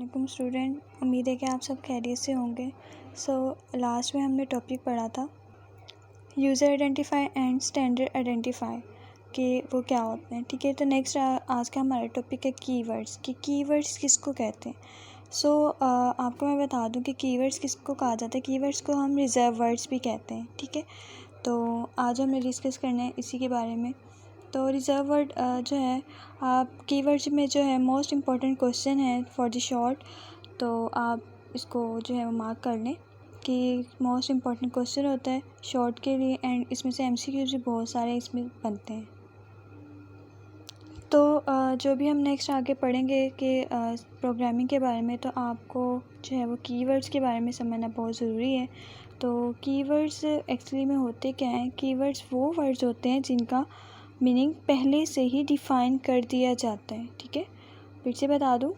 वालेकुम स्टूडेंट, उम्मीद है कि आप सब खैरियत से होंगे। लास्ट में हमने टॉपिक पढ़ा था user identify and standard identify कि वो क्या होते हैं। ठीक है, तो नेक्स्ट आज का हमारा टॉपिक है कीवर्ड्स कि कीवर्ड्स किसको कहते हैं। आपको मैं बता दूं कि कीवर्ड्स किसको कहा जाता है। कीवर्ड्स को हम रिज़र्व वर्ड्स भी कहते हैं। ठीक है, तो आज हमें डिस्कस करना है इसी के बारे में। तो रिज़र्व वर्ड जो है, आप कीवर्ड्स में जो है मोस्ट इम्पॉर्टेंट क्वेश्चन है फॉर द शॉर्ट, तो आप इसको जो है वो मार्क कर लें कि मोस्ट इम्पॉर्टेंट क्वेश्चन होता है शॉर्ट के लिए, एंड इसमें से एमसीक्यूज़ भी बहुत सारे इसमें बनते हैं। तो जो भी हम नेक्स्ट आगे पढ़ेंगे कि प्रोग्रामिंग के बारे में, तो आपको जो है वो कीवर्ड्स के बारे में समझना बहुत ज़रूरी है। तो कीवर्ड्स एक्चुअली में होते क्या हैं। कीवर्ड्स वो वर्ड्स होते हैं जिनका मीनिंग पहले से ही डिफ़ाइन कर दिया जाता है। ठीक है, फिर से बता दूं,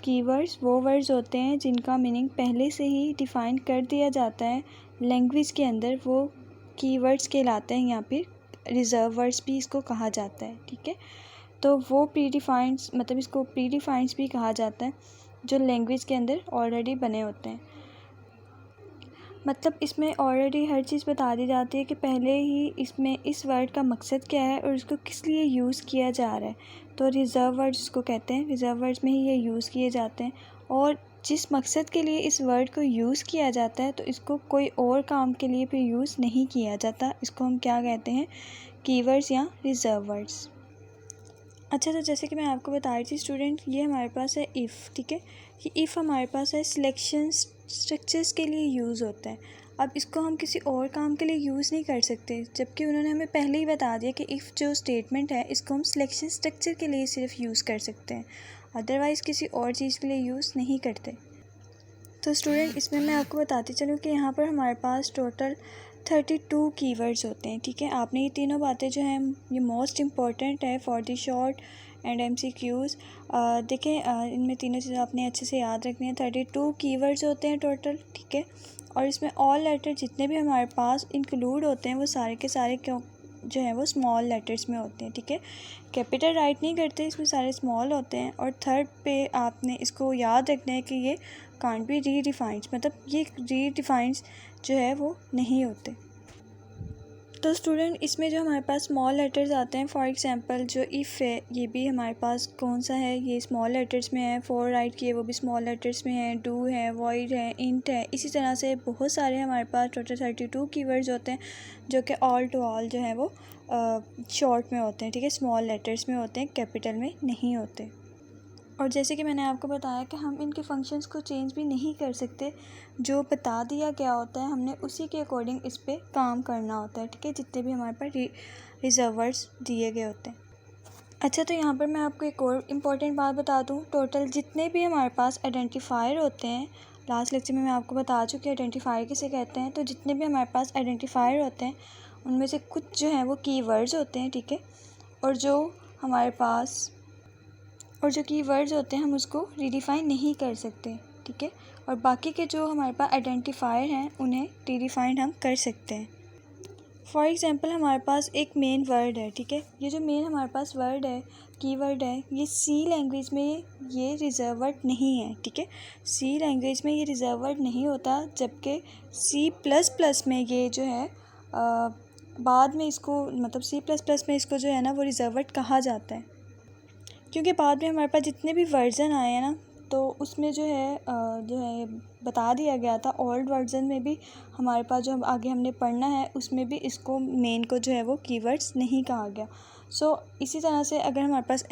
कीवर्ड्स वो वर्ड्स होते हैं जिनका मीनिंग पहले से ही डिफ़ाइन कर दिया जाता है लैंग्वेज के अंदर, वो कीवर्ड्स कहलाते हैं। यहाँ पे रिज़र्व वर्ड्स भी इसको कहा जाता है। ठीक है, तो वो प्री डिफाइंड्स, मतलब इसको प्री डिफाइंड्स भी कहा जाता है जो लैंग्वेज के अंदर ऑलरेडी बने होते हैं। मतलब इसमें ऑलरेडी हर चीज़ बता दी जाती है कि पहले ही इसमें इस वर्ड का मकसद क्या है और इसको किस लिए यूज़ किया जा रहा है। तो रिज़र्व वर्ड्स इसको कहते हैं, रिज़र्व वर्ड्स में ही ये यूज़ किए जाते हैं। और जिस मकसद के लिए इस वर्ड को यूज़ किया जाता है, तो इसको कोई और काम के लिए फिर यूज़ नहीं किया जाता। इसको हम क्या कहते हैं, कीवर्ड्स या रिज़र्व वर्ड्स। अच्छा, तो जैसे कि मैं आपको बता रही थी स्टूडेंट, ये हमारे पास है इफ़। ठीक है, ये इफ़ हमारे पास है सिलेक्शन स्ट्रक्चर्स के लिए यूज़ होता है। अब इसको हम किसी और काम के लिए यूज़ नहीं कर सकते, जबकि उन्होंने हमें पहले ही बता दिया कि इफ़ जो स्टेटमेंट है इसको हम सिलेक्शन स्ट्रक्चर के लिए सिर्फ यूज़ कर सकते हैं, अदरवाइज़ किसी और चीज़ के लिए यूज़ नहीं करते। तो स्टूडेंट, इसमें मैं आपको बताती चलूँ कि यहाँ पर हमारे पास टोटल 32 कीवर्ड्स होते हैं। ठीक है, आपने ये तीनों बातें जो हैं ये मोस्ट इम्पॉर्टेंट है for the short and MCQs. देखें, इनमें तीनों चीज़ें आपने अच्छे से याद रखनी है। 32 कीवर्ड्स होते हैं टोटल। ठीक है, और इसमें ऑल लेटर जितने भी हमारे पास इंक्लूड होते हैं वो सारे के सारे क्यों जो है वो स्मॉल लेटर्स में होते हैं। ठीक है, कैपिटल राइट नहीं करते, इसमें सारे स्मॉल होते हैं। और थर्ड पे आपने इसको याद रखना है कि ये कांट बी रीडिफाइंड, मतलब ये रीडिफाइंड जो है वो नहीं होते। तो स्टूडेंट, इसमें जो हमारे पास स्मॉल लेटर्स आते हैं, फॉर एग्जांपल जो इफ़ है ये भी हमारे पास कौन सा है, ये स्मॉल लेटर्स में है। फॉर राइट किए वो भी स्मॉल लेटर्स में है। डू है, वॉइड है, इंट है। इसी तरह से बहुत सारे हमारे पास टोटल 32 कीवर्ड्स होते हैं जो कि ऑल टू ऑल जो है वो शॉर्ट में होते हैं। ठीक है, स्मॉल लेटर्स में होते हैं, कैपिटल में नहीं होते। और जैसे कि मैंने आपको बताया कि हम इनके फंक्शंस को चेंज भी नहीं कर सकते, जो बता दिया गया होता है हमने उसी के अकॉर्डिंग इस पर काम करना होता है। ठीक है, जितने भी हमारे पास रिजर्व वर्ड्स दिए गए होते हैं। अच्छा, तो यहाँ पर मैं आपको एक और इम्पॉर्टेंट बात बता दूँ, टोटल जितने भी हमारे पास आइडेंटिफायर होते हैं, लास्ट लेक्चर में मैं आपको बता चुकी हूँ आइडेंटिफायर किसे कहते हैं। तो जितने भी हमारे पास आइडेंटिफायर होते हैं उनमें से कुछ जो हैं वो कीवर्ड्स होते हैं। ठीक है, और जो हमारे पास जो कीवर्ड्स होते हैं हम उसको रीडिफाइन नहीं कर सकते। ठीक है, और बाकी के जो हमारे पास आइडेंटिफायर हैं उन्हें रीडिफाइन हम कर सकते हैं। फॉर एग्जांपल हमारे पास एक मेन वर्ड है। ठीक है, ये जो मेन हमारे पास वर्ड है, कीवर्ड है, ये सी लैंग्वेज में ये रिज़र्व वर्ड नहीं है। ठीक है, सी लैंग्वेज में ये रिज़र्व वर्ड नहीं होता, जबकि C++ में ये जो है बाद में इसको, मतलब C++ में इसको जो है ना वो रिज़र्व वर्ड कहा जाता है। क्योंकि बाद में हमारे पास जितने भी वर्जन आए हैं ना, तो उसमें जो है बता दिया गया था ओल्ड वर्जन में भी हमारे पास जो आगे हमने पढ़ना है उसमें भी इसको मेन को जो है वो कीवर्ड्स नहीं कहा गया। इसी तरह से अगर हमारे पास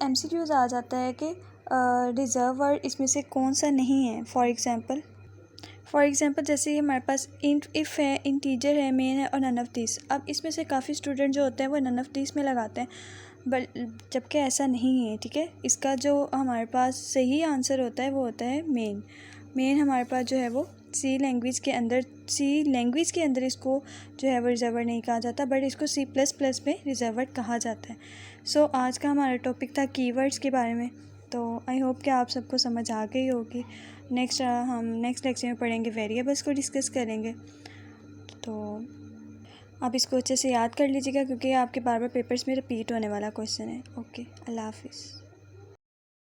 एमसीक्यूज़ आ जाता है कि रिज़र्व वर्ड इसमें से कौन सा नहीं है। फॉर एग्ज़ाम्पल जैसे ये हमारे पास इफ़ है, इंटीजर है, मेन है और नन ऑफ दिस। अब इसमें से काफ़ी स्टूडेंट जो होते हैं वो नन ऑफ दिस में लगाते हैं, जबकि ऐसा नहीं है। ठीक है, इसका जो हमारे पास सही आंसर होता है वो होता है मेन हमारे पास जो है वो सी लैंग्वेज के अंदर इसको जो है वो रिज़र्व वर्ड नहीं कहा जाता, बट इसको C++ में रिज़र्व वर्ड कहा जाता है। आज का हमारा टॉपिक था कीवर्ड्स के बारे में। तो आई होप कि आप सबको समझ आ गई होगी। हम नेक्स्ट लेक्चर में पढ़ेंगे, वेरिएबल्स को डिस्कस करेंगे। तो आप इसको अच्छे से याद कर लीजिएगा क्योंकि आपके बार बार पेपर्स में रिपीट होने वाला क्वेश्चन है। ओके, अल्लाह हाफिज़।